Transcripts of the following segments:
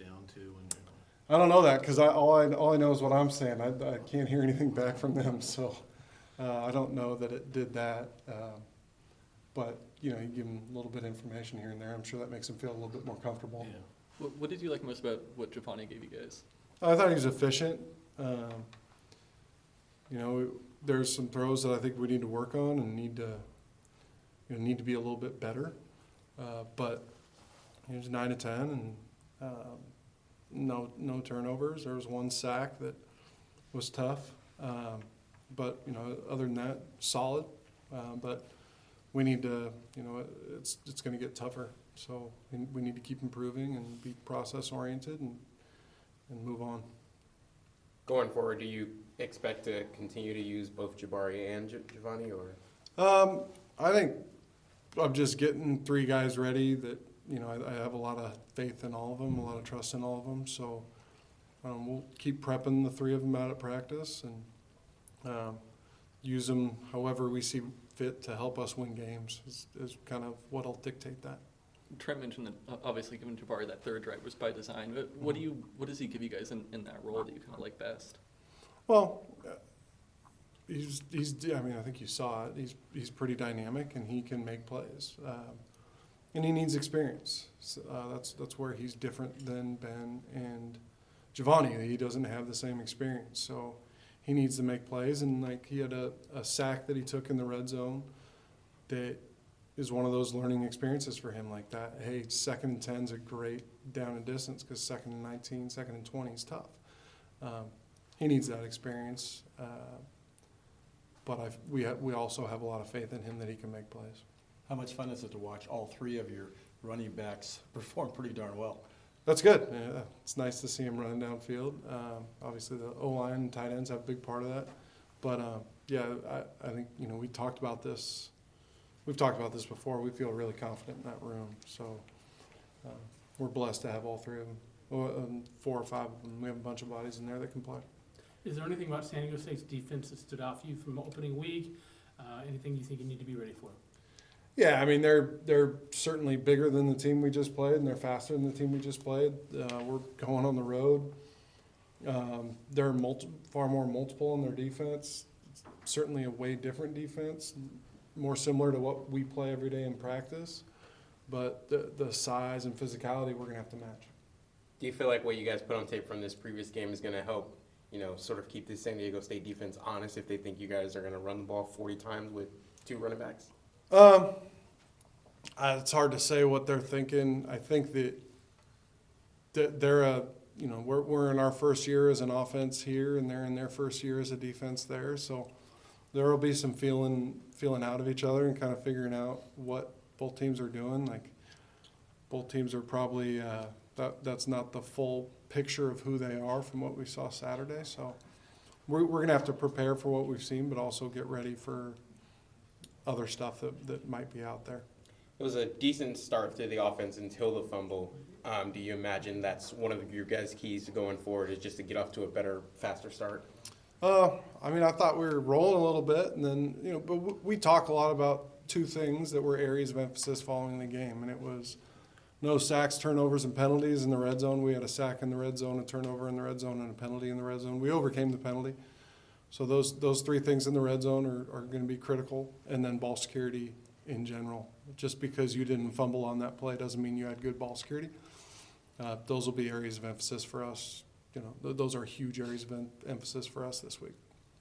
down to? I don't know that because all I know is what I'm saying. I can't hear anything back from them, so I don't know that it did that. But you give them a little bit of information here and there. I'm sure that makes them feel a little bit more comfortable. Yeah. What did you like most about what Giovanni gave you guys? I thought he was efficient. There's some throws that I think we need to work on and need to be a little bit better. But he was 9 of 10 and no turnovers. There was one sack that was tough. But other than that, solid. But we need to, it's going to get tougher. So we need to keep improving and be process oriented and move on. Going forward, do you expect to continue to use both Jabari and Giovanni, or? I think I'm just getting 3 guys ready that, I have a lot of faith in all of them, a lot of trust in all of them. So we'll keep prepping the 3 of them out at practice and use them however we see fit to help us win games is kind of what'll dictate that. Trent mentioned that obviously giving Jabari that third drive was by design, but what does he give you guys in that role that you kind of like best? Well, he's I think you saw it. He's pretty dynamic and he can make plays. And he needs experience. So, that's where he's different than Ben and Giovanni. He doesn't have the same experience. So he needs to make plays, and like he had a sack that he took in the red zone that is one of those learning experiences for him like that. Hey, 2nd and 10 is a great down and distance because 2nd and 19, 2nd and 20 is tough. He needs that experience, but we also have a lot of faith in him that he can make plays. How much fun is it to watch all 3 of your running backs perform pretty darn well? That's good. Yeah, it's nice to see him running downfield. Obviously, the O-line and tight ends have a big part of that. But, I think, we've talked about this before. We feel really confident in that room. So we're blessed to have all 3 of them, or 4 or 5 of them. We have a bunch of bodies in there that can play. Is there anything about San Diego State's defense that stood out for you from opening week? Anything you think you need to be ready for? Yeah, I mean, they're certainly bigger than the team we just played, and they're faster than the team we just played. We're going on the road. They're far more multiple in their defense. It's certainly a way different defense, more similar to what we play every day in practice. But the size and physicality we're going to have to match. Do you feel like what you guys put on tape from this previous game is going to help, sort of keep the San Diego State defense honest if they think you guys are going to run the ball 40 times with 2 running backs? It's hard to say what they're thinking. I think that they're we're in our first year as an offense here, and they're in their first year as a defense there. So there will be some feeling out of each other and kind of figuring out what both teams are doing. Like both teams are probably that's not the full picture of who they are from what we saw Saturday. So we're going to have to prepare for what we've seen, but also get ready for other stuff that might be out there. It was a decent start to the offense until the fumble. Do you imagine that's one of your guys' keys to going forward is just to get off to a better, faster start? I thought we were rolling a little bit, and then, but we talk a lot about 2 things that were areas of emphasis following the game, and it was no sacks, turnovers, and penalties in the red zone. We had a sack in the red zone, a turnover in the red zone, and a penalty in the red zone. We overcame the penalty. So those 3 things in the red zone are going to be critical, and then ball security in general. Just because you didn't fumble on that play doesn't mean you had good ball security. Those will be areas of emphasis for us. Those are huge areas of emphasis for us this week.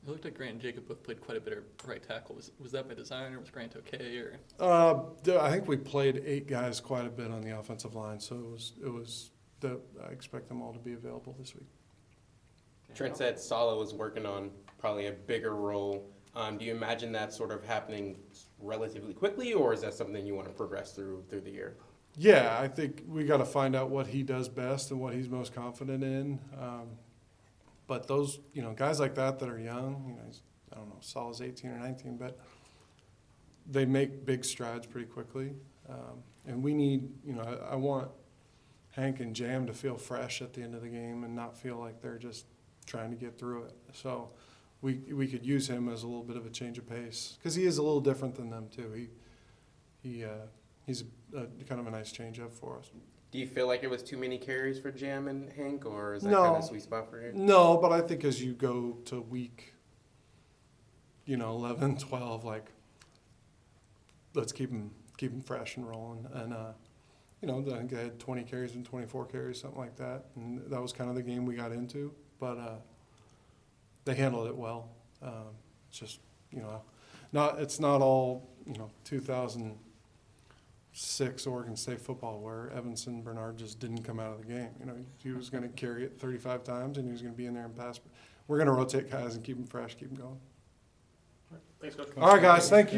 It looked like Grant and Jacob both played quite a bit of right tackle. Was that by design, or was Grant okay? Or I think we played 8 guys quite a bit on the offensive line, so it was I expect them all to be available this week. Trent said Sala was working on probably a bigger role. Do you imagine that sort of happening relatively quickly, or is that something you want to progress through the year? Yeah, I think we got to find out what he does best and what he's most confident in. But those, guys like that are young, I don't know, Sala's 18 or 19, but they make big strides pretty quickly. And we need, I want Hank and Jam to feel fresh at the end of the game and not feel like they're just trying to get through it. So we could use him as a little bit of a change of pace because he is a little different than them too. He's kind of a nice change up for us. Do you feel like it was too many carries for Jam and Hank, or is that No. kind of a sweet spot for you? No, but I think as you go to week, 11, 12, like, let's keep them fresh and rolling. And, I think they had 20 carries and 24 carries, something like that. And that was kind of the game we got into. But they handled it well. It's just, it's not all, 2006 Oregon State football where Evanson Bernard just didn't come out of the game. He was going to carry it 35 times and he was going to be in there and pass. We're going to rotate guys and keep them fresh, keep them going. Thanks, Coach. All right, guys, thank you.